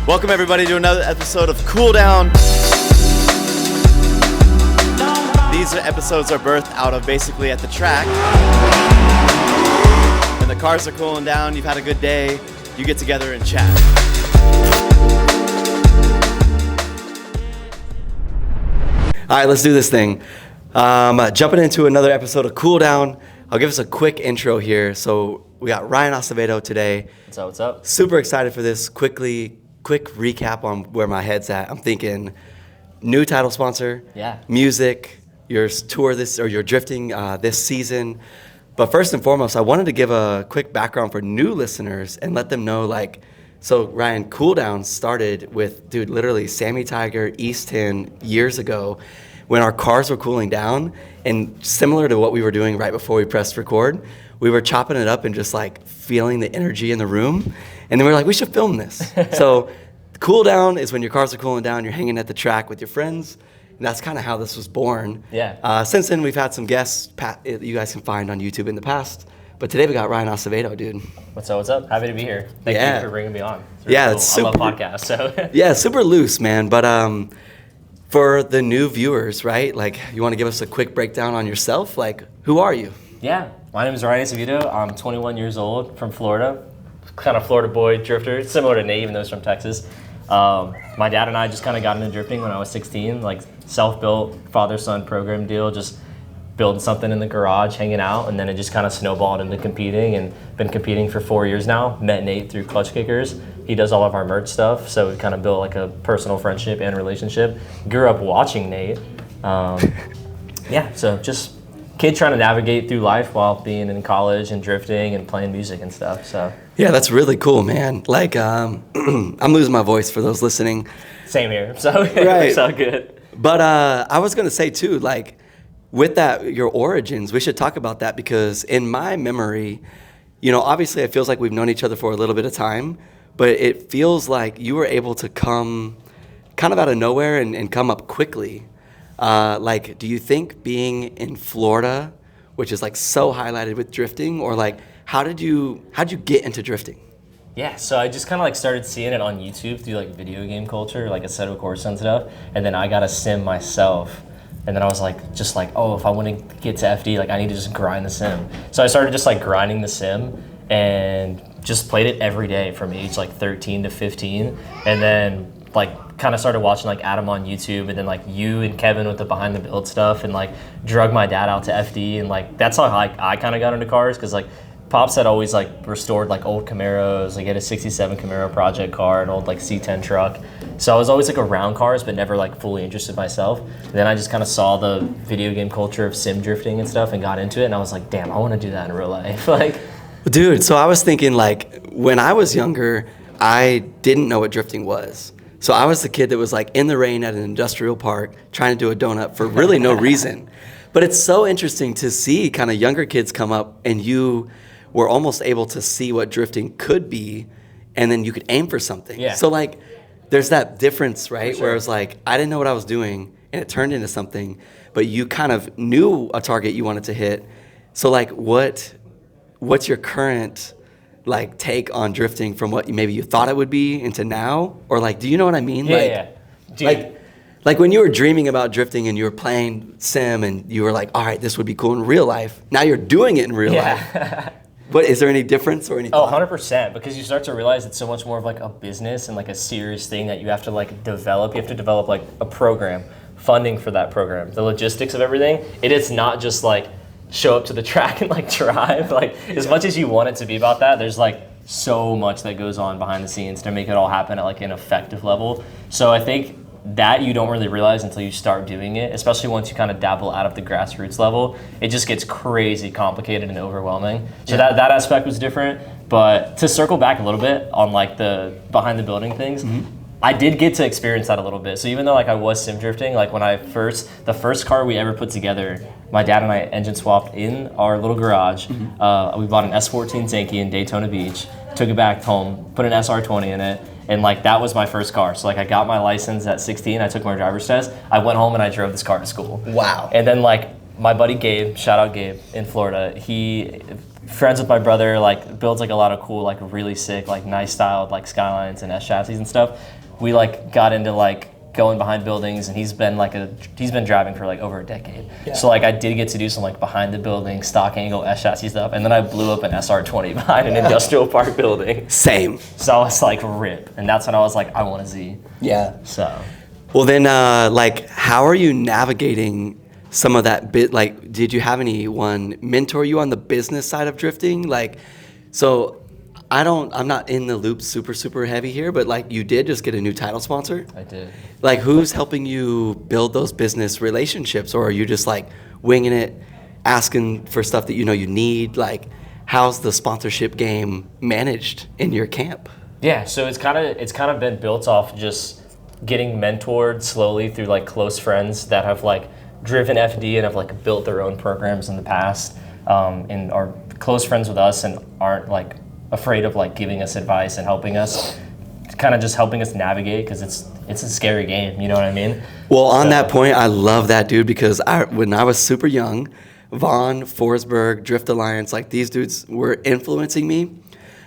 Welcome everybody to another episode of Cool Down. These episodes are birthed out of basically at the track. When the cars are cooling down, you've had a good day, you get together and chat. All right, let's do this thing. Jumping into another episode of Cool Down. I'll give us a quick intro here. So we got Ryan Acevedo today. What's up? Super excited for this. Quick recap on where my head's at. I'm thinking new title sponsor, music, your tour your drifting this season. But first and foremost, I wanted to give a quick background for new listeners and let them know, so Ryan, Cool Down started with, literally Sammy Tiger, East 10 years ago when our cars were cooling down, and similar to what we were doing right before we pressed record, we were chopping it up and just feeling the energy in the room. And then we were like, we should film this. So Cool Down is when your cars are cooling down, you're hanging at the track with your friends. And that's kind of how this was born. Yeah. Since then, we've had some guests you guys can find on YouTube in the past. But today we got Ryan Acevedo, dude. What's up? Happy to be here. Thank you for bringing me on. It's really cool. It's super, I love podcasts, so. Yeah, super loose, man. But for the new viewers, right? You want to give us a quick breakdown on yourself? Who are you? Yeah, my name is Ryan Acevedo. I'm 21 years old, from Florida. Kind of Florida boy drifter, similar to Nate, even though he's from Texas. My dad and I just kind of got into drifting when I was 16, self-built father-son program deal, just building something in the garage, hanging out, and then it just kind of snowballed into competing, and been competing for 4 years now. Met Nate through Clutch Kickers. He does all of our merch stuff, so we kind of built a personal friendship and relationship. Grew up watching Nate. So just kid trying to navigate through life while being in college and drifting and playing music and stuff. So yeah, that's really cool, man. I'm losing my voice for those listening. Same here, so right. It's all good. But I was gonna say too, with that, your origins, we should talk about that, because in my memory, obviously it feels like we've known each other for a little bit of time, but it feels like you were able to come kind of out of nowhere and come up quickly. Do you think being in Florida, which is so highlighted with drifting, or how'd you get into drifting? Yeah, so I just kind of started seeing it on YouTube through video game culture, Acevedo course and stuff, and then I got a sim myself, and then I was if I want to get to FD, I need to just grind the sim. So I started just grinding the sim and just played it every day from age 13 to 15, and then kind of started watching Adam on YouTube, and then you and Kevin with the behind the build stuff, and drug my dad out to FD, and that's how I kind of got into cars, because Pops had always restored old Camaros. He had a 67 Camaro project car, an old C10 truck. So I was always around cars, but never fully interested myself. And then I just kind of saw the video game culture of sim drifting and stuff and got into it, and I was like, damn, I want to do that in real life. Dude, so I was thinking when I was younger, I didn't know what drifting was. So I was the kid that was in the rain at an industrial park trying to do a donut for really no reason. But it's so interesting to see kind of younger kids come up, and you were almost able to see what drifting could be, and then you could aim for something. Yeah. So there's that difference, right? Sure. Where it's I didn't know what I was doing, and it turned into something, but you kind of knew a target you wanted to hit. So what's your current take on drifting from what maybe you thought it would be into now? Or do you know what I mean? Yeah. Dude. When you were dreaming about drifting and you were playing sim and you were all right, this would be cool in real life. Now you're doing it in real life. But is there any difference or anything? 100%, because you start to realize it's so much more of a business and a serious thing that you have to develop. You have to develop a program, funding for that program, the logistics of everything. It's not just show up to the track and drive. As much as you want it to be about that, there's so much that goes on behind the scenes to make it all happen at an effective level. So I think that you don't really realize until you start doing it, especially once you kind of dabble out of the grassroots level. It just gets crazy complicated and overwhelming. So that aspect was different. But to circle back a little bit on the behind the building things, I did get to experience that a little bit. So even though I was sim drifting, when the first car we ever put together, my dad and I engine swapped in our little garage. We bought an S14 Zenki in Daytona Beach, took it back home, put an SR20 in it, and that was my first car. So I got my license at 16, I took my driver's test, I went home and I drove this car to school. Wow. And then my buddy Gabe, shout out Gabe in Florida. He friends with my brother, like builds like a lot of cool, like really sick, like nice styled like Skylines and S chassis and stuff. We like got into like going behind buildings, and he's been driving for like over a decade. Yeah. So like I did get to do some like behind the building stock angle S chassis stuff, and then I blew up an SR20 behind an industrial park building. Same. So I was like rip, and that's when I was like, I want a Z. Yeah. So. Well then, like, how are you navigating some of that bit? Like, did you have anyone mentor you on the business side of drifting? Like, so. I'm not in the loop super heavy here, but like you did just get a new title sponsor. I did. Like who's helping you build those business relationships, or are you just like winging it, asking for stuff that you know you need? Like how's the sponsorship game managed in your camp? Yeah, so it's kind of been built off just getting mentored slowly through like close friends that have like driven FD and have like built their own programs in the past, and are close friends with us and aren't like afraid of like giving us advice and helping us, kind of just helping us navigate, because it's a scary game, you know what I mean? Well, on that point, I love that, dude, because when I was super young, Vaughn, Forsberg, Drift Alliance, like these dudes were influencing me,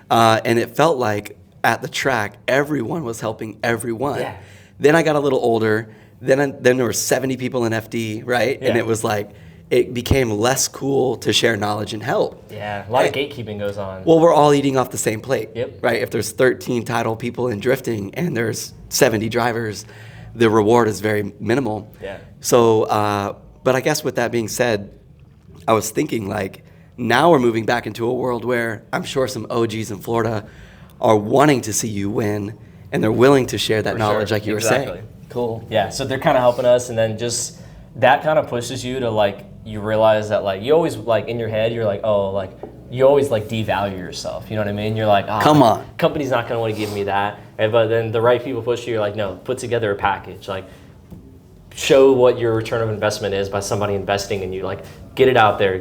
and it felt like at the track everyone was helping everyone. Yeah. Then I got a little older, then there were 70 people in FD, right? Yeah. And it was like, it became less cool to share knowledge and help. Yeah, a lot of gatekeeping goes on. Well, we're all eating off the same plate, yep. Right? If there's 13 title people in drifting and there's 70 drivers, the reward is very minimal. Yeah. So, but I guess with that being said, I was thinking like, now we're moving back into a world where I'm sure some OGs in Florida are wanting to see you win, and they're willing to share that knowledge like you were saying. Cool. Yeah, so they're kind of helping us, and then just that kind of pushes you to like, you realize that like you always like in your head you're like, oh, like you always like devalue yourself, you know what I mean? You're like, oh, come on, company's not gonna want to give me that. But then the right people push you, you're like, no, put together a package, like show what your return of investment is by somebody investing in you, like get it out there,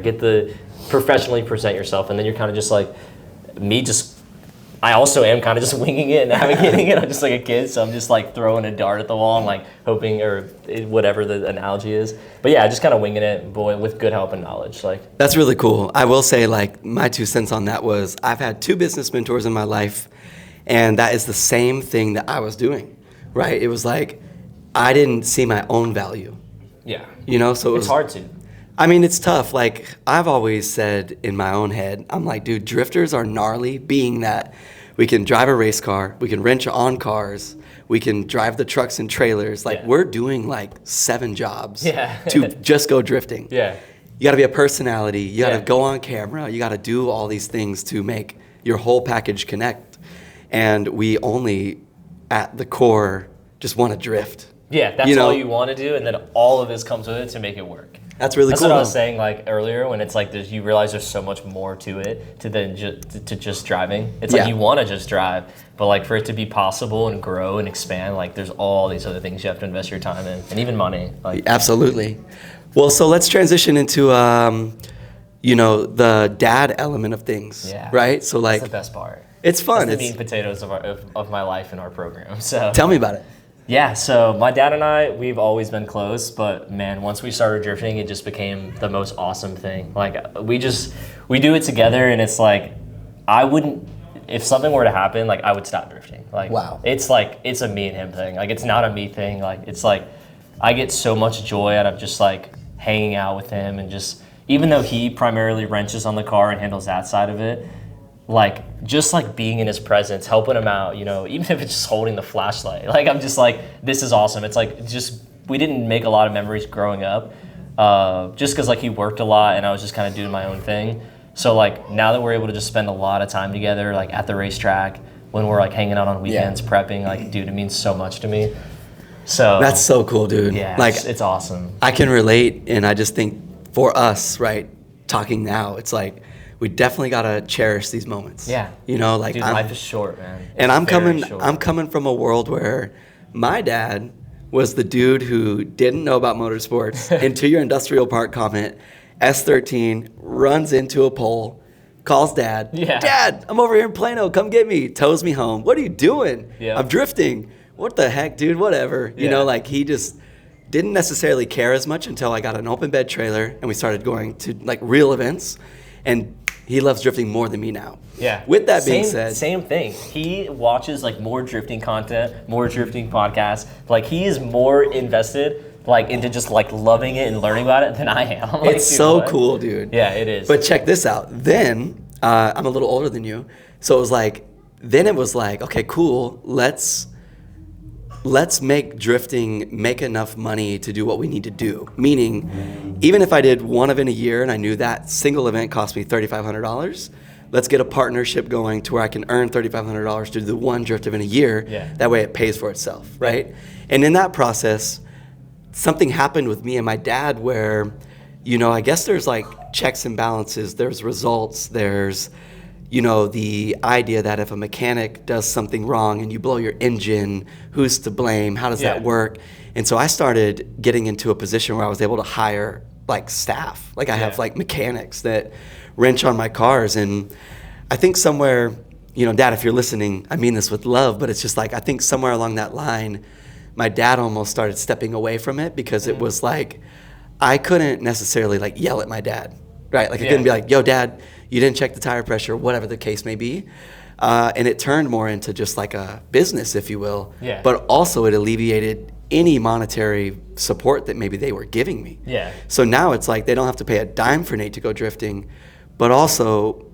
professionally present yourself, and then you're kind of just like I also am kind of just winging it and navigating it. I'm just like a kid, so I'm just like throwing a dart at the wall and like hoping, or whatever the analogy is. But yeah, just kind of winging it, boy, with good help and knowledge. Like that's really cool. I will say, like, my 2 cents on that was I've had 2 business mentors in my life, and that is the same thing that I was doing, right? It was like I didn't see my own value. Yeah. You know, so it's hard to. I mean, it's tough. Like, I've always said in my own head, I'm like, dude, drifters are gnarly, being that we can drive a race car, we can wrench on cars, we can drive the trucks and trailers. Like, we're doing like 7 jobs to just go drifting. Yeah. You got to be a personality. You got to go on camera. You got to do all these things to make your whole package connect. And we only, at the core, just want to drift. Yeah, that's all you want to do, and then all of this comes with it to make it work. That's really cool. That's what I was saying like earlier, when it's like you realize there's so much more to it than just driving. It's like you want to just drive, but like for it to be possible and grow and expand, like there's all these other things you have to invest your time in, and even money. Like absolutely. Well, so let's transition into the dad element of things. Yeah. Right. So like that's the best part. It's fun. It's the meat and potatoes of my life in our program. So tell me about it. Yeah, so my dad and I, we've always been close, but man, once we started drifting, it just became the most awesome thing. Like we do it together, and it's like, if something were to happen, like I would stop drifting. Like, wow. It's like, it's a me and him thing. Like it's not a me thing. Like it's like, I get so much joy out of just like hanging out with him, and just, even though he primarily wrenches on the car and handles that side of it, like just like being in his presence, helping him out, even if it's just holding the flashlight, like I'm just like, this is awesome. It's like, we didn't make a lot of memories growing up, just because like he worked a lot and I was just kind of doing my own thing. So like now that we're able to just spend a lot of time together, like at the racetrack, when we're like hanging out on weekends, prepping, like dude, it means so much to me. So that's so cool, dude. Yeah, like it's awesome. I can relate, and I just think for us, right, talking now, it's like, we definitely gotta cherish these moments. Yeah. Like dude, life is short, man. And I'm coming from a world where my dad was the dude who didn't know about motorsports. And to your industrial park comment, S13 runs into a pole, calls dad. Yeah. Dad, I'm over here in Plano. Come get me. Tows me home. What are you doing? Yeah. I'm drifting. What the heck, dude? Whatever. Like he just didn't necessarily care as much until I got an open bed trailer and we started going to like real events. And he loves drifting more than me now. Yeah. With that being said, same thing. He watches like more drifting content, more drifting podcasts. Like he is more invested like into just like loving it and learning about it than I am. I'm like, it's so cool, dude. Yeah, it is. But check this out. Then I'm a little older than you, so it was like, okay, cool. Let's make drifting make enough money to do what we need to do. Meaning, even if I did one event a year and I knew that single event cost me $3,500, let's get a partnership going to where I can earn $3,500 to do the one drift event a year. Yeah. That way it pays for itself, right? And in that process, something happened with me and my dad where, I guess there's like checks and balances, there's results, there's, the idea that if a mechanic does something wrong and you blow your engine, who's to blame? How does that work? And so I started getting into a position where I was able to hire like staff. Like I have like mechanics that wrench on my cars. And I think somewhere, Dad, if you're listening, I mean this with love, but it's just like, I think somewhere along that line, my dad almost started stepping away from it because it was like, I couldn't necessarily like yell at my dad, right? Like I couldn't be like, yo, Dad, you didn't check the tire pressure, whatever the case may be. And it turned more into just like a business, if you will. Yeah. But also it alleviated any monetary support that maybe they were giving me. Yeah. So now it's like they don't have to pay a dime for Nate to go drifting, but also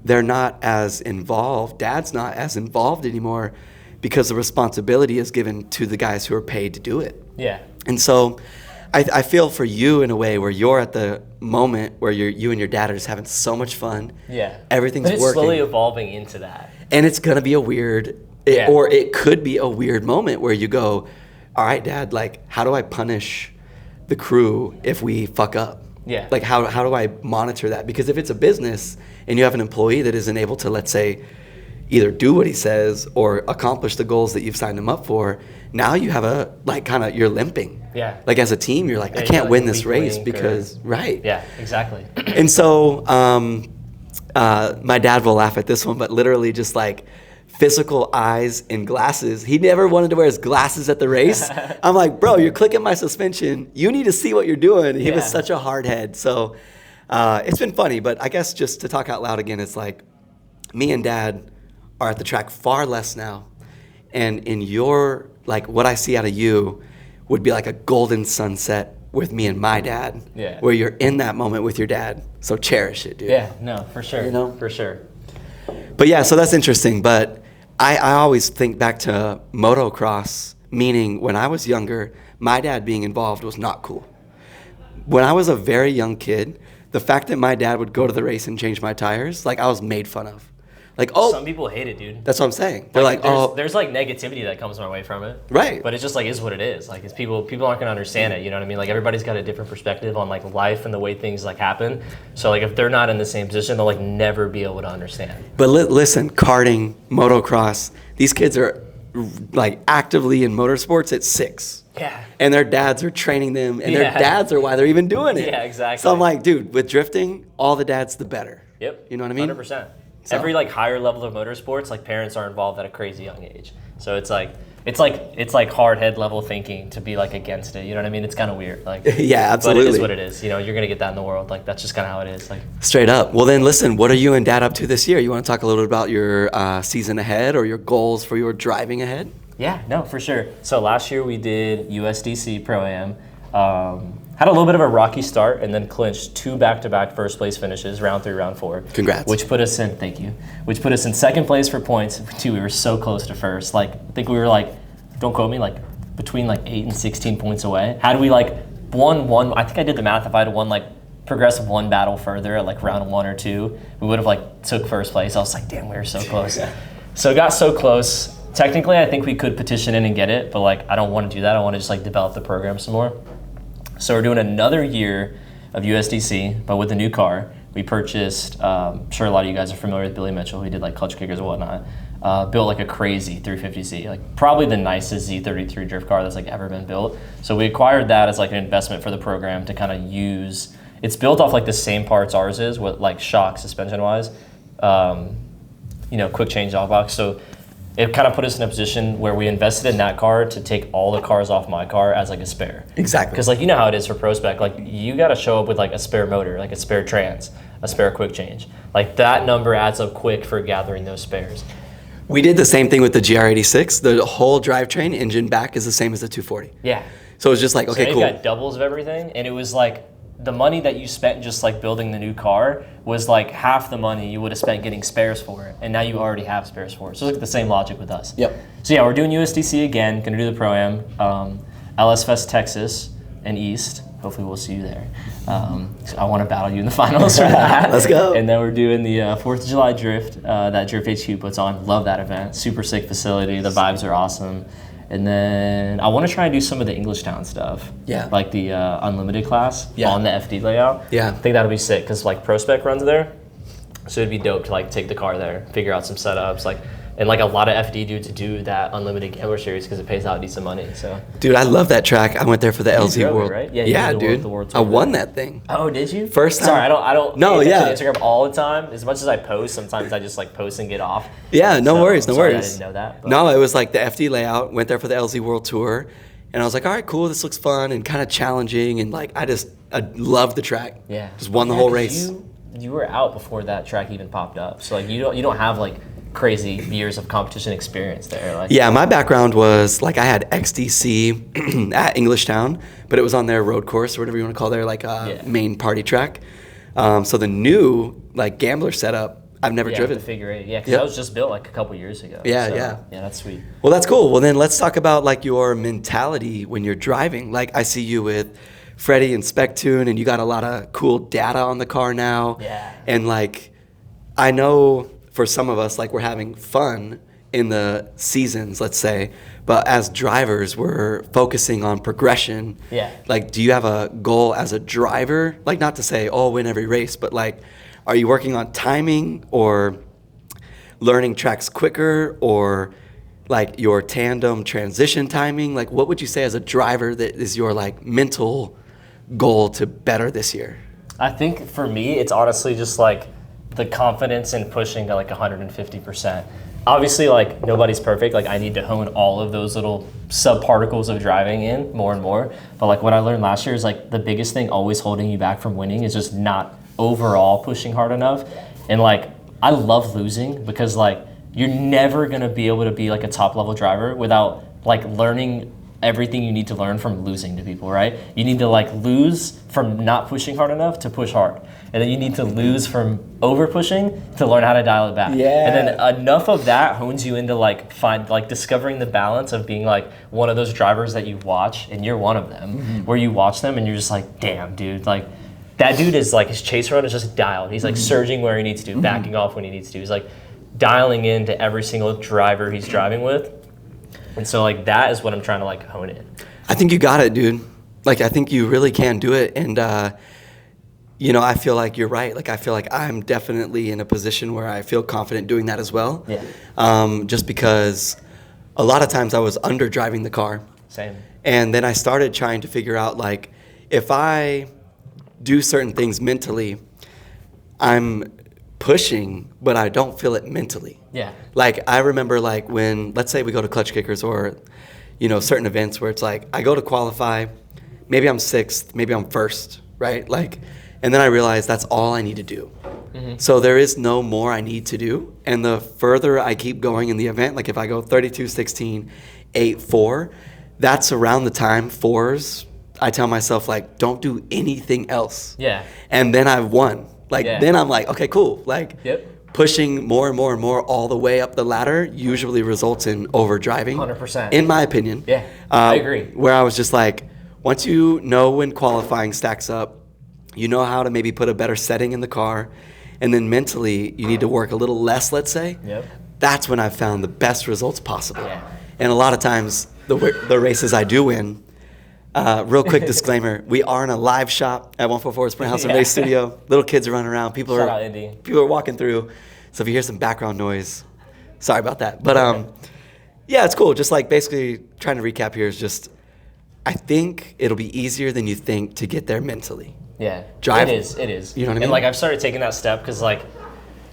they're not as involved. Dad's not as involved anymore because the responsibility is given to the guys who are paid to do it. Yeah. And so I feel for you in a way where you're at the moment where you and your dad are just having so much fun. Yeah. Everything's but it's working. slowly evolving into that. And it's going to be a weird, or it could be a weird moment where you go, all right, Dad, like, how do I punish the crew if we fuck up? Yeah. Like, how do I monitor that? Because if it's a business and you have an employee that isn't able to, let's say, either do what he says or accomplish the goals that you've signed him up for, now you have a, like, kind of, you're limping. Yeah. Like, as a team, you're like, I can't win this race because, right. Yeah, exactly. And so my dad will laugh at this one, but literally just like physical eyes and glasses. He never wanted to wear his glasses at the race. I'm like, bro, you're clicking my suspension. You need to see what you're doing. He was such a hard head. So it's been funny, but I guess just to talk out loud again, it's like me and Dad are at the track far less now. And in your, like what I see out of you would be like a golden sunset with me and my dad, where you're in that moment with your dad. So cherish it, dude. Yeah, no, for sure. For sure. But yeah, so that's interesting. But I always think back to motocross, meaning when I was younger, my dad being involved was not cool. When I was a very young kid, the fact that my dad would go to the race and change my tires, like I was made fun of. Like, oh, some people hate it, dude. That's what I'm saying. They're like, there's like negativity that comes my way from it. Right. But it just like is what it is. Like, it's people aren't gonna understand it. You know what I mean? Like, everybody's got a different perspective on like life and the way things like happen. So like, if they're not in the same position, they'll like never be able to understand. But listen, karting, motocross, these kids are like actively in motorsports at 6. Yeah. And their dads are training them, and their dads are why they're even doing it. Yeah, exactly. So I'm like, dude, with drifting, all the dads, the better. Yep. You know what I mean? 100%. So. Every like higher level of motorsports, like parents are involved at a crazy young age. So it's like hard head level thinking to be like against it. You know what I mean? It's kind of weird. Like yeah, absolutely. But it is what it is. You know, you're gonna get that in the world. Like that's just kind of how it is. Like straight up. Well, then listen. What are you and Dad up to this year? You want to talk a little bit about your season ahead or your goals for your driving ahead? Yeah, no, for sure. So last year we did USDC Pro Am. Had a little bit of a rocky start and then clinched 2 back-to-back first place finishes, round 3, round 4. Congrats. Which put us in, thank you, which put us in second place for points. We were so close to first. Like, I think we were like, don't quote me, like between like 8 and 16 points away. Had we like won one, I think I did the math, if I had won like progressed one battle further at like round 1 or 2, we would have like took first place. I was like, damn, we were so close. So it got so close. Technically, I think we could petition in and get it, but like, I don't want to do that. I want to just like develop the program some more. So we're doing another year of USDC, but with a new car. We purchased, I'm sure a lot of you guys are familiar with Billy Mitchell. He did like clutch kickers and whatnot. Built like a crazy 350Z, like probably the nicest Z33 drift car that's like ever been built. So we acquired that as like an investment for the program to kind of use. It's built off like the same parts ours is, with like shock suspension wise. Quick change off box. So it kind of put us in a position where we invested in that car to take all the cars off my car as like a spare. Exactly. Because like, you know how it is for pro spec, like you got to show up with like a spare motor, like a spare trans, a spare quick change. Like that number adds up quick for gathering those spares. We did the same thing with the GR86. The whole drivetrain engine back is the same as the 240. Yeah. So it was just like, okay, so cool. You got doubles of everything, and it was like the money that you spent just like building the new car was like half the money you would have spent getting spares for it, and now you already have spares for it. So it's like the same logic with us. Yep. So yeah, we're doing USDC again. Going to do the Pro-Am, LS Fest Texas and East. Hopefully we'll see you there. I want to battle you in the finals for that. Let's go. And then we're doing the 4th of July Drift that Drift HQ puts on. Love that event. Super sick facility. The vibes are awesome. And then I want to try and do some of the Englishtown stuff. Yeah. Like the Unlimited class on the FD layout. Yeah. I think that'll be sick because like Pro Spec runs there. So it'd be dope to like take the car there, figure out some setups, like, and like a lot of FD dudes to do that Unlimited Gambler Series because it pays out decent money. So. Dude, I love that track. I went there for the LZ drove it, World. right? Yeah, dude. The World I won that thing. Oh, did you? First time. Sorry, I don't. No, pay yeah. attention to Instagram all the time. As much as I post, sometimes I just like post and get off. Yeah, no worries, no sorry, worries. I didn't know that. But. No, it was like the FD layout. Went there for the LZ World Tour, and I was like, all right, cool. This looks fun and kind of challenging, and like I love the track. Yeah. Just won the whole race. You were out before that track even popped up, so like you don't have like crazy years of competition experience there. Like. Yeah, my background was like I had XDC at Englishtown, but it was on their road course or whatever you want to call their like main party track. So the new like gambler setup, I've never driven. The figure 8. Yeah, because that was just built like a couple years ago. Yeah, so, yeah. Yeah, that's sweet. Well, that's cool. Well, then let's talk about like your mentality when you're driving. Like I see you with Freddie and Spectune, and you got a lot of cool data on the car now. Yeah. And like, I know for some of us, like we're having fun in the seasons, let's say, but as drivers, we're focusing on progression. Yeah. Like, do you have a goal as a driver? Like, not to say, oh, win every race, but like, are you working on timing or learning tracks quicker or like your tandem transition timing? Like, what would you say as a driver that is your like mental goal to better this year? I think for me, it's honestly just like the confidence in pushing to like 150%. Obviously, like nobody's perfect. Like I need to hone all of those little subparticles of driving in more and more. But like what I learned last year is like the biggest thing always holding you back from winning is just not overall pushing hard enough. And like I love losing because like you're never gonna be able to be like a top level driver without like learning everything you need to learn from losing to people, right? You need to like lose from not pushing hard enough to push hard. And then you need to lose from over pushing to learn how to dial it back. Yeah. And then enough of that hones you into like discovering the balance of being like one of those drivers that you watch, and you're one of them, where you watch them and you're just like, damn, dude, like that dude is like, his chase run is just dialed. He's like surging where he needs to, backing off when he needs to. He's like dialing into every single driver he's driving with. And so like that is what I'm trying to like hone in. I think you got it, dude. Like I think you really can do it. And you know, I feel like you're right. Like I feel like I'm definitely in a position where I feel confident doing that as well. Yeah. Just because a lot of times I was under driving the car. Same. And then I started trying to figure out like if I do certain things mentally, I'm pushing, but I don't feel it mentally. Yeah. Like I remember like when, let's say we go to Clutch Kickers or, you know, certain events where it's like I go to qualify, maybe I'm 6th, maybe I'm 1st, right? Like, and then I realize that's all I need to do. So there is no more I need to do. And the further I keep going in the event, like if I go 32-16, 8-4, that's around the time 4s, I tell myself like, don't do anything else. Yeah. And then I've won. Like, then I'm like, okay, cool. Like, pushing more and more and more all the way up the ladder usually results in overdriving. 100%. In my opinion. Yeah, I agree. Where I was just like, once you know when qualifying stacks up, you know how to maybe put a better setting in the car, and then mentally you need to work a little less, let's say. That's when I've found the best results possible. And a lot of times, the races I do win, real quick disclaimer, we are in a live shop at 144 Sprint House and Race Studio. Little kids are running around. People are walking through. So if you hear some background noise, sorry about that. But yeah, it's cool. Just like basically trying to recap here is just, I think it'll be easier than you think to get there mentally. Yeah, Drive. it is. You know what I mean? And like I've started taking that step because like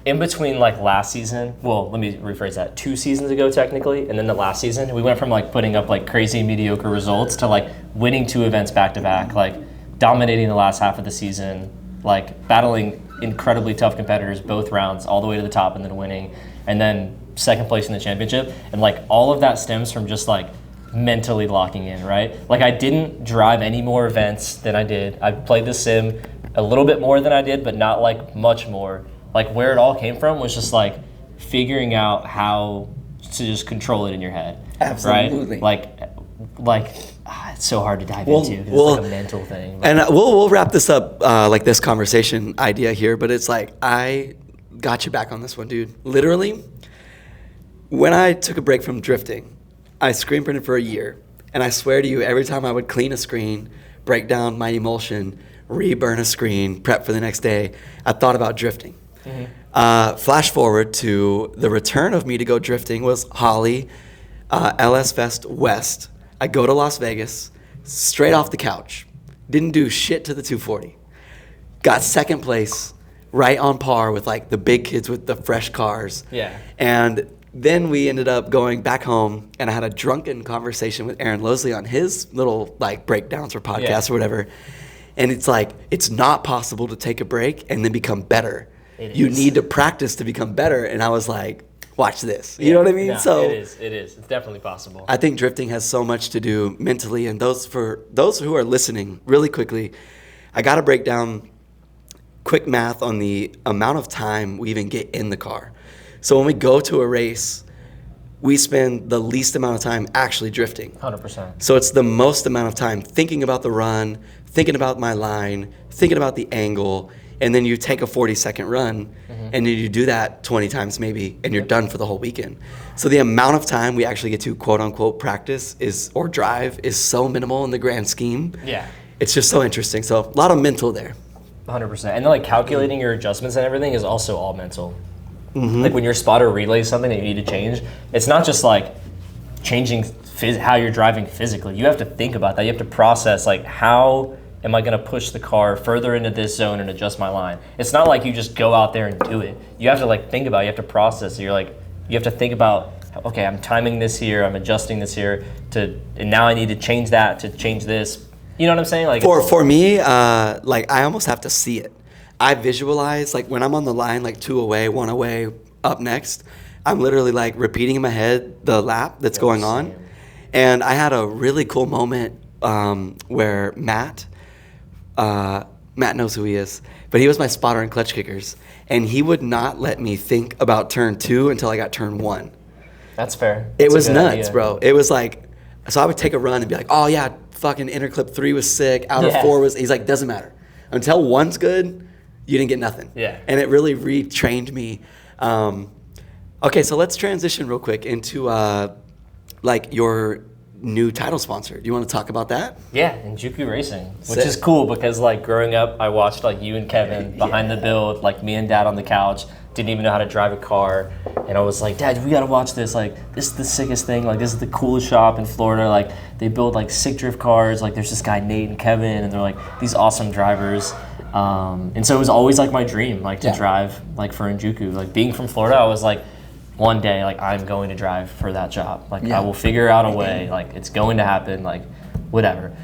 in between like last season, well, let me rephrase that, 2 seasons ago technically, and then the last season, we went from like putting up like crazy mediocre results to like winning 2 events back to back, like dominating the last half of the season, like battling incredibly tough competitors both rounds all the way to the top and then winning, and then second place in the championship. And like all of that stems from just like mentally locking in, right? Like I didn't drive any more events than I did. I played the sim a little bit more than I did, but not like much more. Like where it all came from was just like figuring out how to just control it in your head. Absolutely. Right? It's so hard to dive into because it's like a mental thing. And we'll wrap this up like this conversation idea here, but it's like I got you back on this one, dude. Literally, when I took a break from drifting, I screen printed for a year, and I swear to you, every time I would clean a screen, break down my emulsion, reburn a screen, prep for the next day, I thought about drifting. Flash forward to the return of me to go drifting was Holly, LS Fest West. I go to Las Vegas, straight off the couch. Didn't do shit to the 240. Got second place, right on par with like the big kids with the fresh cars. Yeah. And then we ended up going back home, and I had a drunken conversation with Aaron Losley on his little like breakdowns or podcasts or whatever. And it's like, it's not possible to take a break and then become better. You need to practice to become better. And I was like, watch this. You know what I mean? No, so it is. It's definitely possible. I think drifting has so much to do mentally. And for those who are listening, really quickly, I got to break down quick math on the amount of time we even get in the car. So when we go to a race, we spend the least amount of time actually drifting. 100%. So it's the most amount of time thinking about the run, thinking about my line, thinking about the angle, and then you take a 40-second run, and then you do that 20 times maybe, and you're done for the whole weekend. So the amount of time we actually get to quote-unquote practice or drive is so minimal in the grand scheme. Yeah. It's just so interesting. So a lot of mental there. 100%. And then like calculating your adjustments and everything is also all mental. Like when your spotter relays something that you need to change, it's not just like changing how you're driving physically. You have to think about that. You have to process like, how am I going to push the car further into this zone and adjust my line? It's not like you just go out there and do it. You have to like think about it. You have to process it. You have to think about, okay, I'm timing this here, I'm adjusting this here, and now I need to change that to change this. You know what I'm saying? Like for me, like I almost have to see it. I visualize, like when I'm on the line, like 2 away, 1 away, up next, I'm literally like repeating in my head the lap that's going on. And I had a really cool moment where Matt knows who he is, but he was my spotter in clutch kickers, and he would not let me think about turn 2 until I got turn 1. That's fair. It was nuts, bro. It was like, so I would take a run and be like, oh yeah, fucking interclip 3 was sick, outer 4 was, he's like, doesn't matter. Until 1's good, you didn't get nothing. Yeah. And it really retrained me. Okay, so let's transition real quick into like your new title sponsor. Do you want to talk about that? Yeah, in Juku Racing, which is cool because like growing up, I watched like you and Kevin behind the build, like me and Dad on the couch, didn't even know how to drive a car, and I was like, Dad, we gotta watch this. Like, this is the sickest thing. Like, this is the coolest shop in Florida. Like, they build like sick drift cars. Like, there's this guy Nate and Kevin, and they're like these awesome drivers. And so it was always like my dream, like to drive like for Njuku. Like being from Florida, I was like, one day, like I'm going to drive for that job. Like I will figure out a way. Like it's going to happen. Like whatever.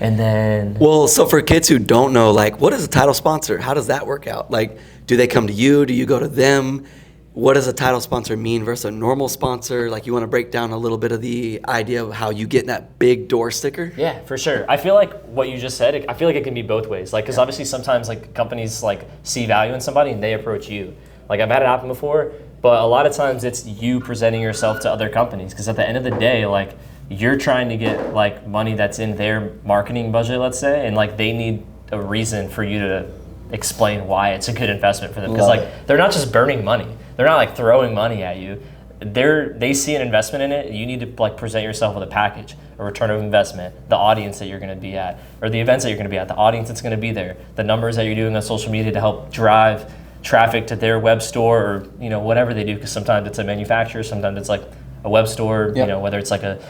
And then. Well, so for kids who don't know, like what is a title sponsor? How does that work out? Like, do they come to you? Do you go to them? What does a title sponsor mean versus a normal sponsor? Like, you want to break down a little bit of the idea of how you get that big door sticker? Yeah, for sure. I feel like what you just said, I feel like it can be both ways. Like, because obviously sometimes like companies like see value in somebody and they approach you. Like I've had it happen before, but a lot of times it's you presenting yourself to other companies. Because at the end of the day, like you're trying to get like money that's in their marketing budget, let's say, and like they need a reason for you to explain why it's a good investment for them. Because like they're not just burning money. They're not like throwing money at you. They see an investment in it. You need to like present yourself with a package, a return of investment, the audience that you're going to be at, or the events that you're going to be at, the audience that's going to be there, the numbers that you're doing on social media to help drive traffic to their web store, or you know whatever they do. Because sometimes it's a manufacturer, sometimes it's like a web store. You know, whether it's like a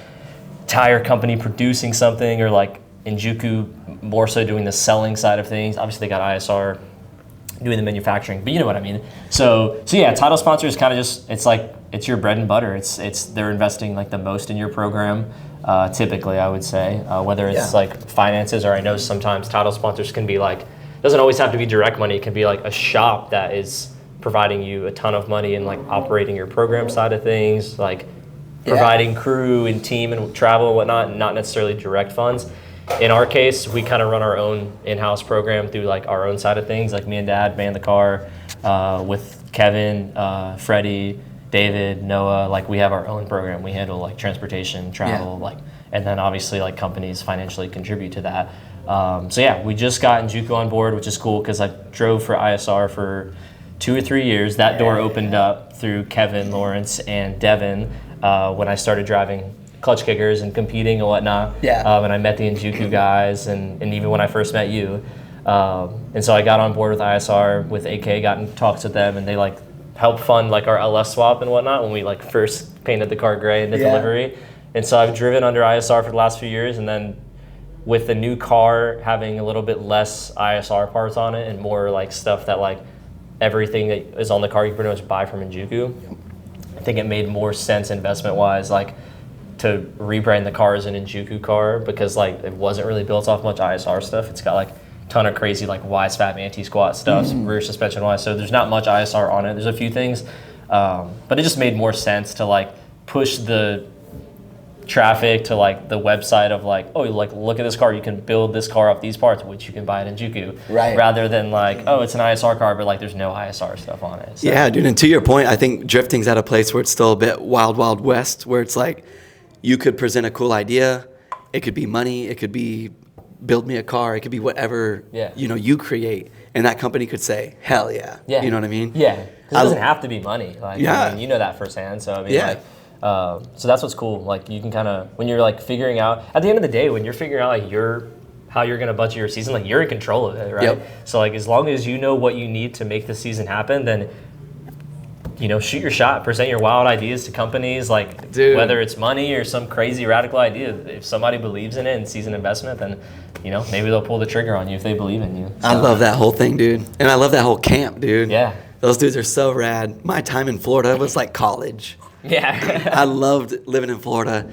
tire company producing something, or like Njuku more so doing the selling side of things. Obviously they got ISR doing the manufacturing, but you know what I mean. So yeah, title sponsor is kind of just, it's like, it's your bread and butter. It's they're investing like the most in your program. Typically, I would say, whether it's like finances, or I know sometimes title sponsors can be like, doesn't always have to be direct money. It can be like a shop that is providing you a ton of money and like operating your program side of things, like providing crew and team and travel and whatnot, and not necessarily direct funds. In our case, we kind of run our own in-house program through like our own side of things. Like me and Dad man the car with Kevin, Freddie, David, Noah. Like we have our own program. We handle like transportation, travel, like, and then obviously like companies financially contribute to that. So yeah, we just got Njuku on board, which is cool because I drove for ISR for 2 or 3 years. That door opened up through Kevin, Lawrence, and Devin when I started driving clutch kickers and competing and whatnot. And I met the Njuku guys, and even when I first met you. And so I got on board with ISR with AK, got in talks with them, and they like helped fund like our LS swap and whatnot when we like first painted the car gray in the delivery. And so I've driven under ISR for the last few years, and then with the new car having a little bit less ISR parts on it and more like stuff that like everything that is on the car you pretty much buy from Njuku, I think it made more sense investment wise, like to rebrand the car as an Njuku car, because like it wasn't really built off much ISR stuff. It's got like a ton of crazy like Y-SFAP anti-squat stuff, rear suspension wise, so there's not much ISR on it. There's a few things, but it just made more sense to like push the traffic to like the website of like, oh, like look at this car, you can build this car off these parts, which you can buy at Njuku, rather than like, oh, it's an ISR car, but like there's no ISR stuff on it. So. Yeah, dude, and to your point, I think drifting's at a place where it's still a bit wild, wild west, where it's like you could present a cool idea, it could be money, it could be build me a car, it could be whatever you know you create, and that company could say, hell yeah, you know what I mean? Yeah, because it doesn't have to be money. Like, I mean, you know that firsthand. So I mean, like. So that's what's cool. Like you can kind of, when you're like figuring out, at the end of the day, when you're figuring out like how you're gonna budget your season, like you're in control of it, right? So like as long as you know what you need to make the season happen, then you know, shoot your shot, present your wild ideas to companies, like whether it's money or some crazy radical idea. If somebody believes in it and sees an investment, then you know maybe they'll pull the trigger on you if they believe in you. So. I love that whole thing, dude, and I love that whole camp, dude. Yeah, those dudes are so rad. My time in Florida was like college. Yeah. I loved living in Florida,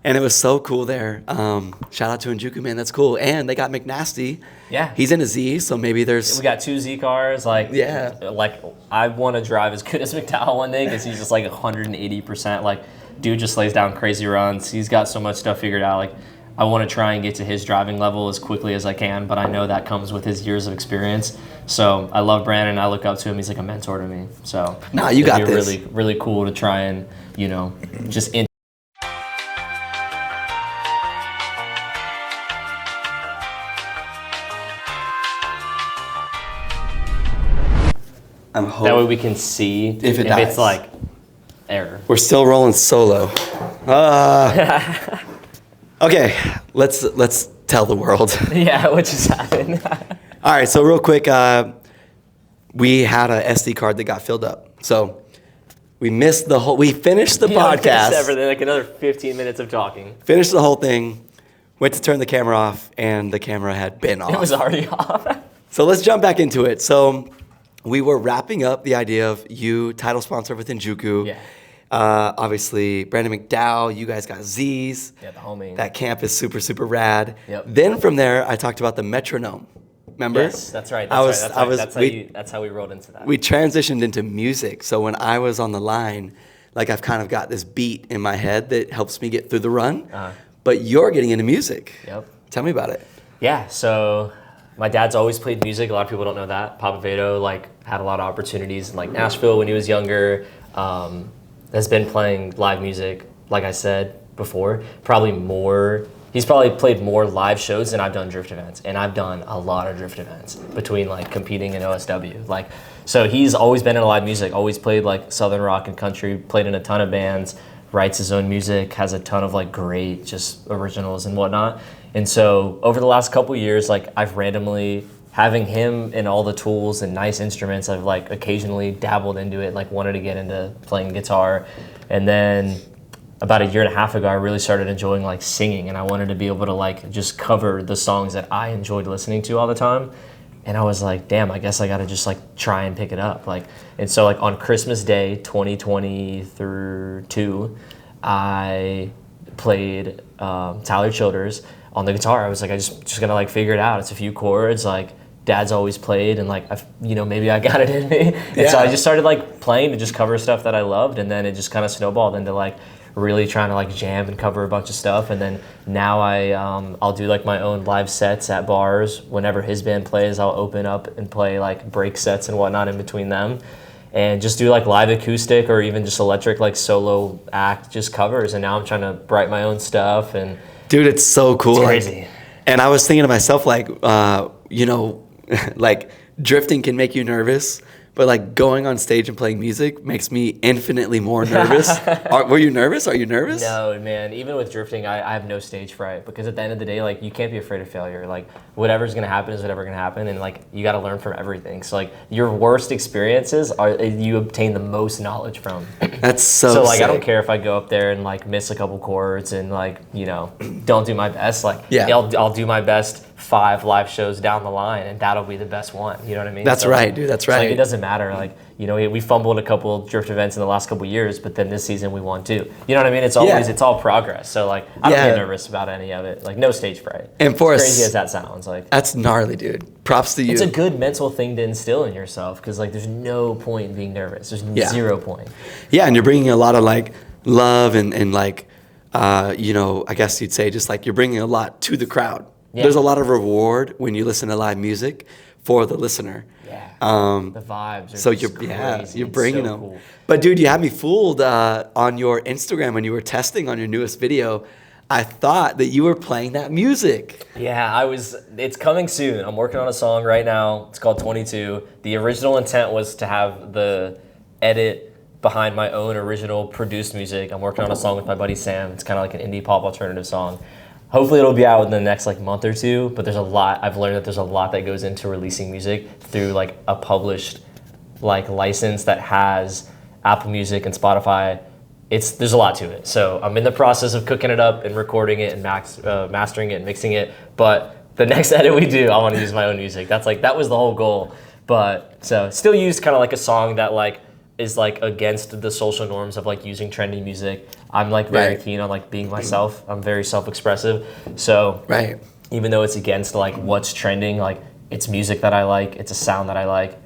and it was so cool there. Shout out to Njuku, man, that's cool. And they got McNasty. Yeah. He's in a Z, so maybe there's... We got 2 Z cars. Like, like I want to drive as good as McDowell one day because he's just like 180%. Like, dude just lays down crazy runs. He's got so much stuff figured out. Like, I want to try and get to his driving level as quickly as I can, but I know that comes with his years of experience. So I love Brandon. I look up to him. He's like a mentor to me. So you got this. Really, really cool to try and, you know, just I'm hoping that way we can see if it's like error. We're still rolling solo. Okay, let's tell the world. Yeah, what just happened? All right, so real quick, we had a SD card that got filled up. So we missed the whole. We finished the podcast. Finished everything, like another 15 minutes of talking. Finished the whole thing. Went to turn the camera off, and the camera had been off. It was already off. So let's jump back into it. So we were wrapping up the idea of you title sponsor with Njuku. Yeah. Obviously, Brandon McDowell, you guys got Z's. Yeah, the homie. That camp is super, super rad. Yep. Then from there, I talked about the metronome. Remember? Yes, that's right. That's how we rolled into that. We transitioned into music. So when I was on the line, like I've kind of got this beat in my head that helps me get through the run. But you're getting into music. Yep. Tell me about it. Yeah, so my dad's always played music. A lot of people don't know that. Acevedo like had a lot of opportunities in like Nashville when he was younger. Has been playing live music, like I said before, he's probably played more live shows than I've done drift events, and I've done a lot of drift events between like competing in OSW. Like, so he's always been in live music, always played like Southern rock and country, played in a ton of bands, writes his own music, has a ton of like great just originals and whatnot. And so over the last couple years, like I've randomly, having him and all the tools and nice instruments, I've like occasionally dabbled into it, like wanted to get into playing guitar. And then about a year and a half ago, I really started enjoying like singing, and I wanted to be able to like just cover the songs that I enjoyed listening to all the time. And I was like, damn, I guess I got to just like try and pick it up. Like, and so like on Christmas Day, 2022, I played Tyler Childers on the guitar. I was like, I just gonna like figure it out. It's a few chords, like Dad's always played, and like maybe I got it in me. And so I just started like playing to just cover stuff that I loved, and then it just kind of snowballed into like really trying to like jam and cover a bunch of stuff. And then now I'll do like my own live sets at bars. Whenever his band plays, I'll open up and play like break sets and whatnot in between them, and just do like live acoustic or even just electric like solo act just covers. And now I'm trying to write my own stuff. And dude, it's so cool. It's crazy. And I was thinking to myself, like, like drifting can make you nervous, but like going on stage and playing music makes me infinitely more nervous. Were you nervous? Are you nervous? No, man. Even with drifting, I have no stage fright, because at the end of the day, like, you can't be afraid of failure. Like, whatever's gonna happen is whatever gonna happen, and like you got to learn from everything. So like your worst experiences are you obtain the most knowledge from. That's so like sick. I don't care if I go up there and like miss a couple chords and like don't do my best. Like I'll do my best 5 live shows down the line, and that'll be the best one. You know what I mean? That's right, dude. That's right. Like, it doesn't matter. Like, we fumbled a couple drift events in the last couple years, but then this season we won 2. You know what I mean? It's always it's all progress. So like I don't get nervous about any of it. Like, no stage fright. And for as crazy as that sounds, like that's gnarly, dude. Props to you. It's a good mental thing to instill in yourself, because like there's no point in being nervous. There's 0 point. Yeah, and you're bringing a lot of like love and like I guess you'd say just like you're bringing a lot to the crowd. Yeah. There's a lot of reward when you listen to live music for the listener. Yeah. The vibes are so crazy. You're bringing so them. Cool. But dude, you had me fooled on your Instagram when you were testing on your newest video. I thought that you were playing that music. Yeah, it's coming soon. I'm working on a song right now. It's called 22. The original intent was to have the edit behind my own original produced music. I'm working on a song with my buddy Sam. It's kind of like an indie pop alternative song. Hopefully it'll be out in the next like month or 2, but I've learned that there's a lot that goes into releasing music through like a published like license that has Apple Music and Spotify. There's a lot to it. So I'm in the process of cooking it up and recording it and mastering it and mixing it. But the next edit we do, I want to use my own music. That was the whole goal. But so still use kind of like a song that like is like against the social norms of like using trendy music. I'm like very keen on like being myself. I'm very self-expressive. So even though it's against like what's trending, like it's music that I like, it's a sound that I like,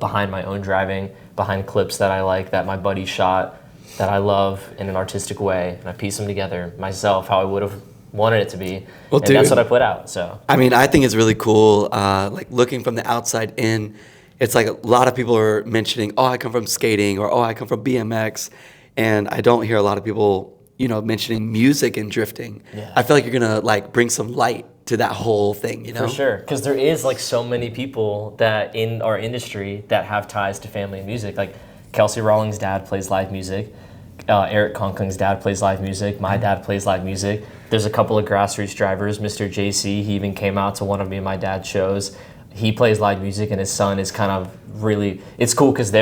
behind my own driving, behind clips that I like, that my buddy shot, that I love in an artistic way, and I piece them together myself how I would have wanted it to be. Well, and dude, that's what I put out. So I mean, I think it's really cool. Like looking from the outside in, it's like a lot of people are mentioning, oh, I come from skating, or oh, I come from BMX, and I don't hear a lot of people, mentioning music and drifting. Yeah. I feel like you're gonna like bring some light to that whole thing, For sure, because there is like so many people that in our industry that have ties to family and music. Like Kelsey Rawlings' dad plays live music. Eric Conkling's dad plays live music. My dad plays live music. There's a couple of grassroots drivers. Mr. JC, he even came out to one of me and my dad's shows. He plays live music, and his son is kind of really, it's cool because they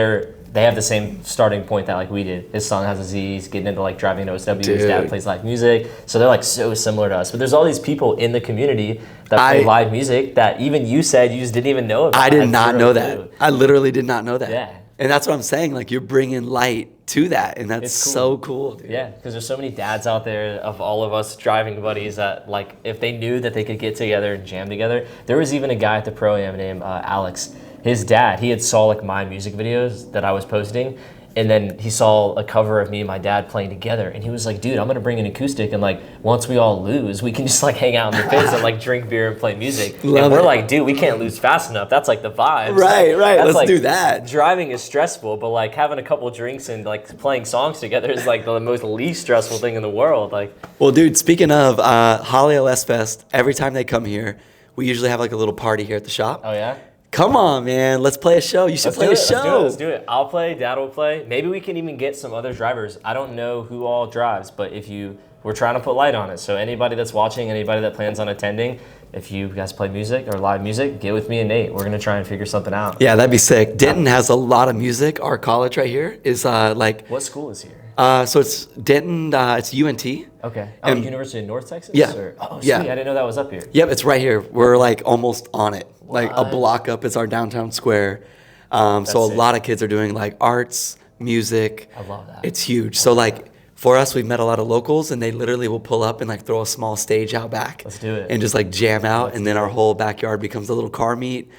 have the same starting point that like we did. His son has a Z, he's getting into like driving an OSW, his dad plays live music. So they're like so similar to us. But there's all these people in the community that play live music that even you said you just didn't even know about. I did not know that. I literally did not know that. Yeah. And that's what I'm saying, like you're bringing light to that, and that's so cool, dude. Yeah, because there's so many dads out there of all of us driving buddies that like if they knew that they could get together and jam together. There was even a guy at the Pro-Am named Alex. His dad, he had saw like my music videos that I was posting, and then he saw a cover of me and my dad playing together, and he was like, dude, I'm gonna bring an acoustic, and like once we all lose, we can just like hang out in the pits and like drink beer and play music. And we're like, dude, we can't lose fast enough. That's like the vibes. Right. Let's like, do that. Driving is stressful, but like having a couple drinks and like playing songs together is like the most least stressful thing in the world. Like, well, dude, speaking of Holly LS Fest, every time they come here, we usually have like a little party here at the shop. Oh yeah. Come on, man. Let's play a show. You should play a show. Let's do it. I'll play. Dad will play. Maybe we can even get some other drivers. I don't know who all drives, but we're trying to put light on it. So anybody that's watching, anybody that plans on attending, if you guys play music or live music, get with me and Nate. We're going to try and figure something out. Yeah, that'd be sick. Denton has a lot of music. Our college right here is like... What school is here? So it's Denton. It's UNT. Okay. University of North Texas? Yeah. Oh, sweet. Yeah. I didn't know that was up here. Yep, it's right here. We're like almost on it. Like a block up. It's our downtown square. So a lot of kids are doing like arts, music. I love that. It's huge. So like for us, we've met a lot of locals, and they literally will pull up and like throw a small stage out back. Let's do it. And just like jam out, and then our whole backyard becomes a little car meet.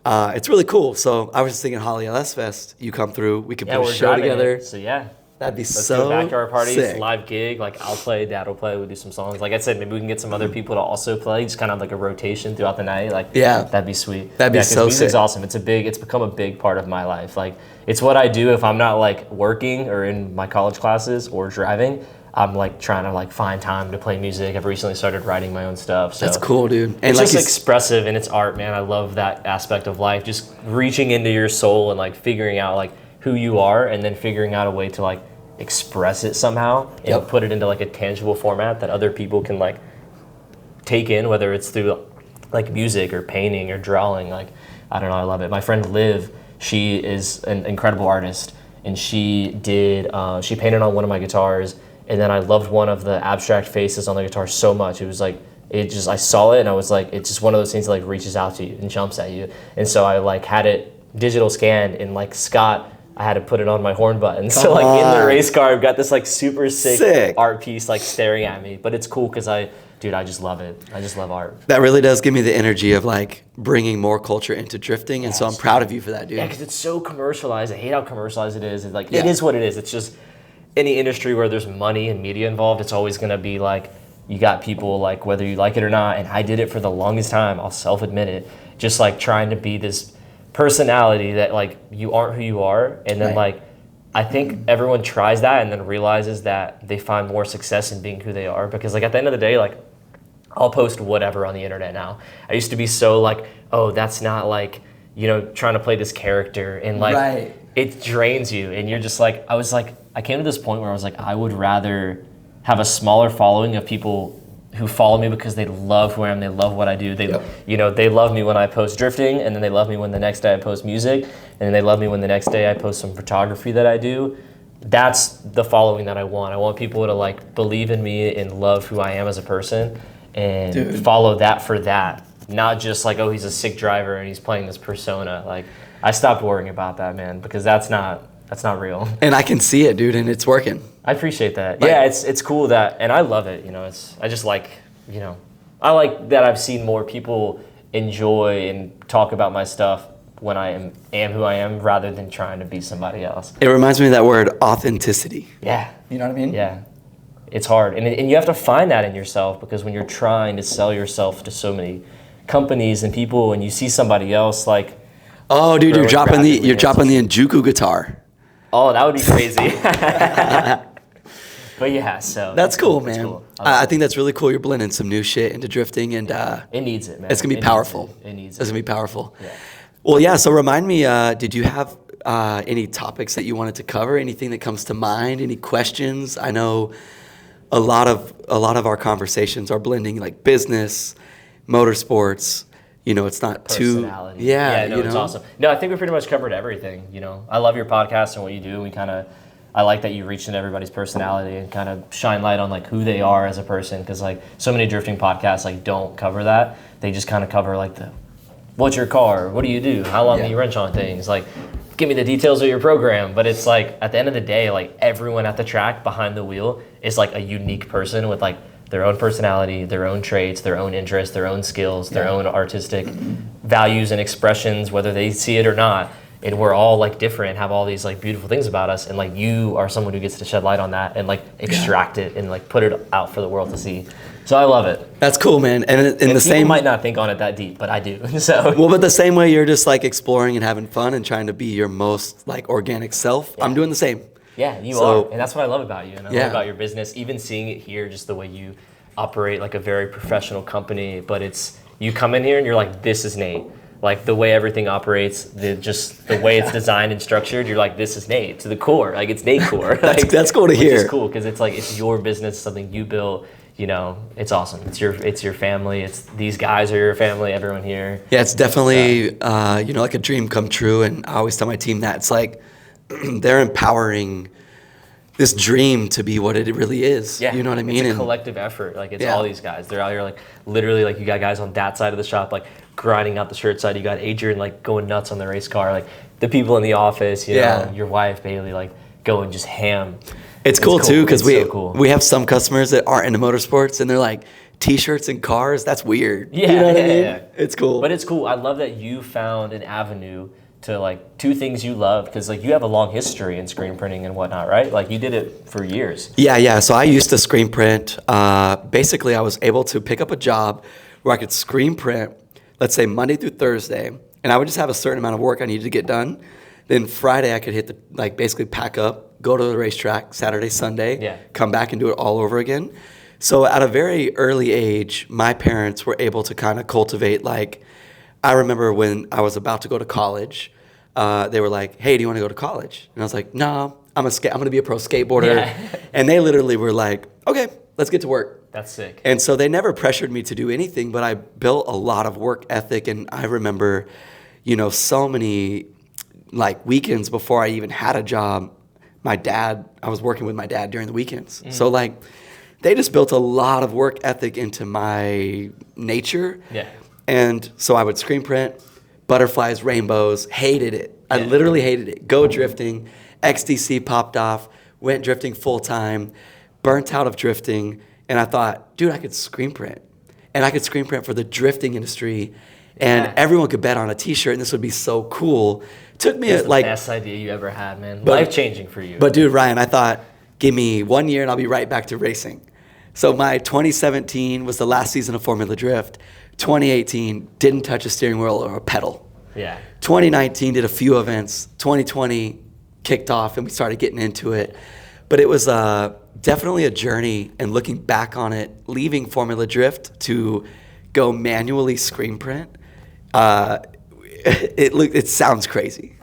It's really cool. So I was just thinking, Holly LS Fest, you come through, we could put a show together. So yeah. That'd be Let's so do backyard parties, sick. live gig. Like I'll play, Dad will play. We'll do some songs. Like I said, maybe we can get some other people to also play. Just kind of like a rotation throughout the night. Like that'd be sweet. That'd be so music's sick. awesome. It's become a big part of my life. Like it's what I do if I'm not like working or in my college classes or driving. I'm like trying to like find time to play music. I've recently started writing my own stuff. So that's cool, dude. And it's like just expressive and it's art, man. I love that aspect of life. Just reaching into your soul and like figuring out like who you are, and then figuring out a way to like express it somehow and put it into like a tangible format that other people can like take in, whether it's through like music or painting or drawing. Like I don't know, I love it. My friend Liv, she is an incredible artist, and she painted on one of my guitars, and then I loved one of the abstract faces on the guitar so much. It was like I saw it and I was like, it's just one of those things that like reaches out to you and jumps at you. And so I like had it digital scanned, and like Scott, I had to put it on my horn button. So like in the race car, I've got this like super sick art piece like staring at me. But it's cool because I just love it. I just love art. That really does give me the energy of like bringing more culture into drifting, and so I'm proud of you for that, dude. Yeah, because it's so commercialized. I hate how commercialized it is. It's like it is what it is. It's just any industry where there's money and media involved, it's always gonna be like you got people like whether you like it or not. And I did it for the longest time. I'll self-admit it. Just like trying to be this personality that like you aren't who you are, and then like I think everyone tries that and then realizes that they find more success in being who they are, because like at the end of the day, like I'll post whatever on the internet now. I used to be so like, oh, that's not like, you know, trying to play this character, and like it drains you, and you're just like, I came to this point where I was like, I would rather have a smaller following of people who follow me because they love who I am, they love what I do. They, you know, they love me when I post drifting, and then they love me when the next day I post music, and then they love me when the next day I post some photography that I do. That's the following that I want. I want people to like believe in me and love who I am as a person, and follow that for that. Not just like, oh, he's a sick driver and he's playing this persona. Like I stopped worrying about that, man, because that's not real. And I can see it, dude, and it's working. I appreciate that. Like, yeah, it's cool that, and I love it. You know, I just like, you know, I like that I've seen more people enjoy and talk about my stuff when I am who I am, rather than trying to be somebody else. It reminds me of that word, authenticity. Yeah. You know what I mean? Yeah. It's hard, and you have to find that in yourself, because when you're trying to sell yourself to so many companies and people, and you see somebody else like, oh, dude, you're dropping the Njuku guitar. Oh, that would be crazy. But yeah, so that's cool, man. Cool. I think that's really cool. You're blending some new shit into drifting, and it needs it, man. It's gonna be powerful. It needs it. It's gonna be powerful. Yeah. Well, yeah. So remind me, did you have any topics that you wanted to cover? Anything that comes to mind? Any questions? I know a lot of our conversations are blending like business, motorsports. You know, it's not personality. Too. Yeah, no, it's awesome. No, I think we pretty much covered everything. You know, I love your podcast and what you do. I like that you reach into everybody's personality and kind of shine light on like who they are as a person, because like so many drifting podcasts like don't cover that. They just kind of cover like what's your car, what do you do, how long do you wrench on things, like give me the details of your program. But it's like at the end of the day, like everyone at the track behind the wheel is like a unique person with like their own personality, their own traits, their own interests, their own skills, their own artistic values and expressions, whether they see it or not. And we're all like different, have all these like beautiful things about us, and like you are someone who gets to shed light on that and like extract it and like put it out for the world to see. So I love it. That's cool, man. And in the same, might not think on it that deep, but I do. So well, but the same way you're just like exploring and having fun and trying to be your most like organic self. I'm doing the same. Yeah, you are, and that's what I love about you, and I love about your business. Even seeing it here, just the way you operate like a very professional company, but it's you come in here and you're like, this is Nate. Like the way everything operates, the way it's designed and structured, you're like, this is Nate to the core. Like it's Nate core. Like, that's cool to hear. Which is cool because it's like it's your business, something you built. You know, it's awesome. It's your family. It's these guys are your family. Everyone here. Yeah, it's definitely you know, like a dream come true. And I always tell my team that it's like they're empowering this dream to be what it really is. Yeah, you know what I mean? It's a collective effort. Like, it's all these guys. They're out here, like, literally, like, you got guys on that side of the shop, like, grinding out the shirt side. You got Adrian, like, going nuts on the race car. Like, the people in the office, you know, your wife, Bailey, like, going just ham. It's cool, too, because we have some customers that aren't into motorsports, and they're like, T-shirts and cars, that's weird. Yeah, you know what I mean? Yeah. It's cool. But it's cool. I love that you found an avenue to, like, two things you love, because, like, you have a long history in screen printing and whatnot, right? Like, you did it for years. Yeah. So I used to screen print. Basically, I was able to pick up a job where I could screen print, let's say Monday through Thursday, and I would just have a certain amount of work I needed to get done. Then Friday, I could hit the, like, basically pack up, go to the racetrack, Saturday, Sunday, come back and do it all over again. So at a very early age, my parents were able to kind of cultivate, like, I remember when I was about to go to college, they were like, hey, do you want to go to college? And I was like, no, I'm going to be a pro skateboarder. Yeah. And they literally were like, okay, let's get to work. That's sick. And so they never pressured me to do anything, but I built a lot of work ethic. And I remember, you know, so many, like, weekends before I even had a job, I was working with my dad during the weekends. So, like, they just built a lot of work ethic into my nature. Yeah. And so I would screen print, butterflies, rainbows, hated it. I literally hated it. Go drifting, XDC popped off, went drifting full time, burnt out of drifting, and I thought, dude, I could screen print. And I could screen print for the drifting industry, and everyone could bet on a T-shirt, and this would be so cool. Took me the best idea you ever had, man. Life-changing for you. But dude, Ryan, I thought, give me 1 year and I'll be right back to racing. So my 2017 was the last season of Formula Drift. 2018, didn't touch a steering wheel or a pedal. Yeah. 2019, did a few events. 2020, kicked off and we started getting into it. But it was definitely a journey, and looking back on it, leaving Formula Drift to go manually screen print, it sounds crazy.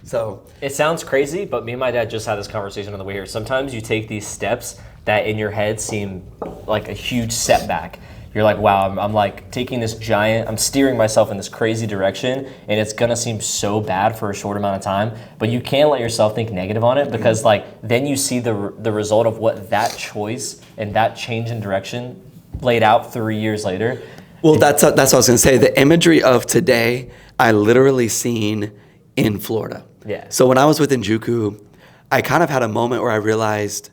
So it sounds crazy, but me and my dad just had this conversation on the way here. Sometimes you take these steps that in your head seem like a huge setback. You're like, wow, I'm like taking this giant, I'm steering myself in this crazy direction, and it's gonna seem so bad for a short amount of time, but you can't let yourself think negative on it, because like then you see the result of what that choice and that change in direction laid out 3 years later. Well, that's what I was gonna say. The imagery of today, I literally seen in Florida. Yeah. So when I was with Njuku, I kind of had a moment where I realized,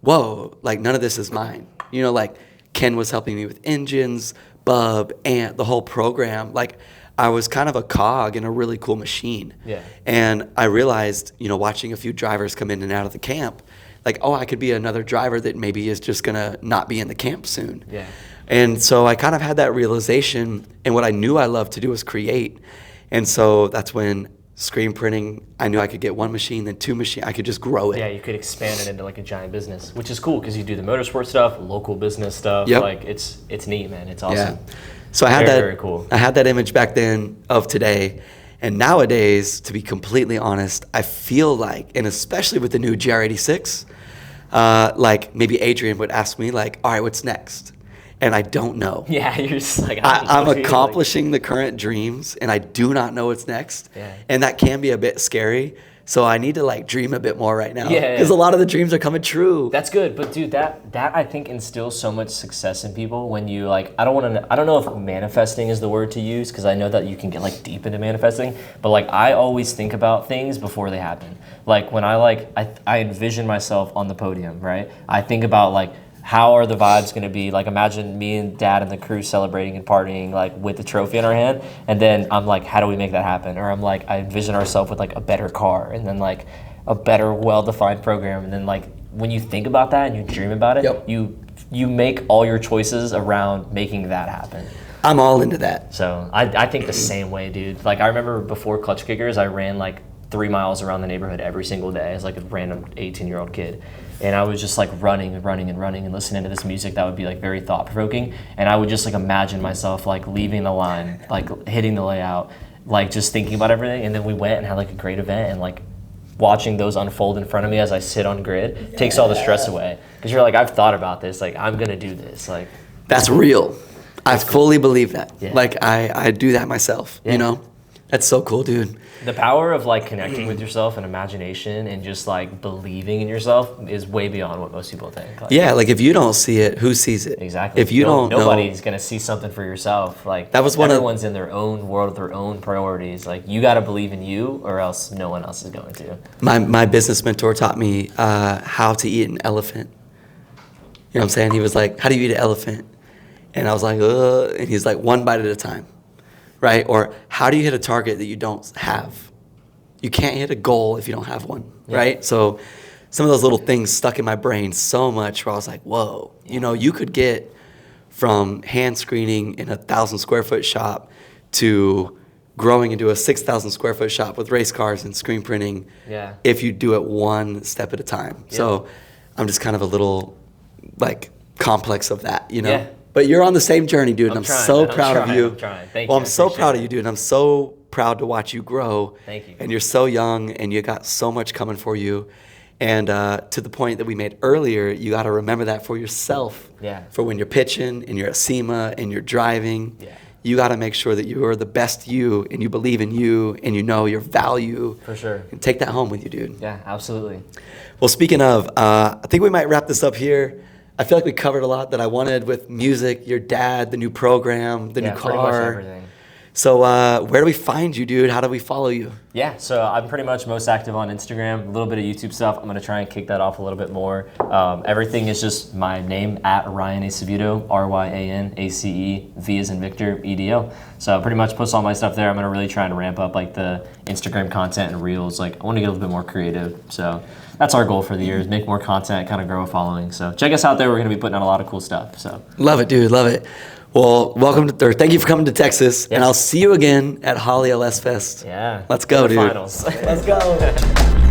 whoa, like none of this is mine. You know, like Ken was helping me with engines, Bub, Ant, the whole program. Like I was kind of a cog in a really cool machine. Yeah. And I realized, you know, watching a few drivers come in and out of the camp, like, oh, I could be another driver that maybe is just gonna not be in the camp soon. Yeah. And so I kind of had that realization, and what I knew I loved to do was create. And so that's when screen printing, I knew I could get one machine, then two machines, I could just grow it. Yeah, you could expand it into like a giant business, which is cool because you do the motorsport stuff, local business stuff. Yep. Like it's neat, man. It's awesome. Yeah. So I had very cool. I had that image back then of today. And nowadays, to be completely honest, I feel like, and especially with the new GR86, like maybe Adrian would ask me like, all right, what's next? And I don't know. Yeah, you're just like, I'm accomplishing the current dreams, and I do not know what's next. Yeah. And that can be a bit scary. So I need to like dream a bit more right now. Yeah. Because a lot of the dreams are coming true. That's good, but dude, that I think instills so much success in people when you like. I don't know if manifesting is the word to use, because I know that you can get like deep into manifesting. But like I always think about things before they happen. Like when I envision myself on the podium, right? I think about like, how are the vibes going to be? Like, imagine me and Dad and the crew celebrating and partying, like, with the trophy in our hand. And then I'm like, how do we make that happen? Or I'm like, I envision ourselves with, like, a better car and then, like, a better, well-defined program. And then, like, when you think about that and you dream about it, yep. you make all your choices around making that happen. I'm all into that. So I think the same way, dude. Like, I remember before Clutch Kickers, I ran, like, 3 miles around the neighborhood every single day as, like, a random 18-year-old kid. And I was just like running and listening to this music that would be like very thought-provoking. And I would just like imagine myself like leaving the line, like hitting the layout, like just thinking about everything. And then we went and had like a great event, and like watching those unfold in front of me as I sit on grid takes all the stress away. Because you're like, I've thought about this, like I'm gonna do this. Like that's real. I fully believe that. Yeah. Like I do that myself, yeah. you know? That's so cool, dude. The power of like connecting with yourself and imagination and just like believing in yourself is way beyond what most people think. Like, Yeah, like if you don't see it, who sees it? exactly. If you don't know, nobody's gonna see something for yourself. Like that was everyone's in their own world, their own priorities. Like you got to believe in you, or else no one else is going to. my business mentor taught me how to eat an elephant. You know what I'm saying? He was like, "How do you eat an elephant?" And I was like, "Ugh," and he's like, "1 bite at a time." Right? Or how do you hit a target that you don't have? You can't hit a goal if you don't have one, right? So some of those little things stuck in my brain so much where I was like, whoa, you know, you could get from hand screening in a 1,000 square foot shop to growing into a 6,000 square foot shop with race cars and screen printing if you do it one step at a time. So I'm just kind of a little like complex of that, you know? Yeah. But you're on the same journey, dude, and I'm so proud of you. I'm trying. Thank you. Well, I'm so proud of you, dude, and I'm so proud to watch you grow. Thank you. And you're so young, and you got so much coming for you. And to the point that we made earlier, you got to remember that for yourself. Yeah. For when you're pitching, and you're at SEMA, and you're driving. Yeah. You got to make sure that you are the best you, and you believe in you, and you know your value. For sure. And take that home with you, dude. Yeah, absolutely. Well, speaking of, I think we might wrap this up here. I feel like we covered a lot that I wanted with music, your dad, the new program, the new car. Pretty much everything. So where do we find you, dude? How do we follow you? Yeah, so I'm pretty much most active on Instagram, a little bit of YouTube stuff. I'm going to try and kick that off a little bit more. Everything is just my name, at Ryan Acevedo, RyanAce, V as in Victor, EDO. So I pretty much post all my stuff there. I'm going to really try and ramp up like the Instagram content and reels. Like I want to get a little bit more creative. So that's our goal for the year, is make more content, kind of grow a following. So check us out there. We're going to be putting out a lot of cool stuff. So love it, dude. Love it. Well, thank you for coming to Texas, and I'll see you again at Holly LS Fest. Yeah. Let's go, dude. Finals. Let's go.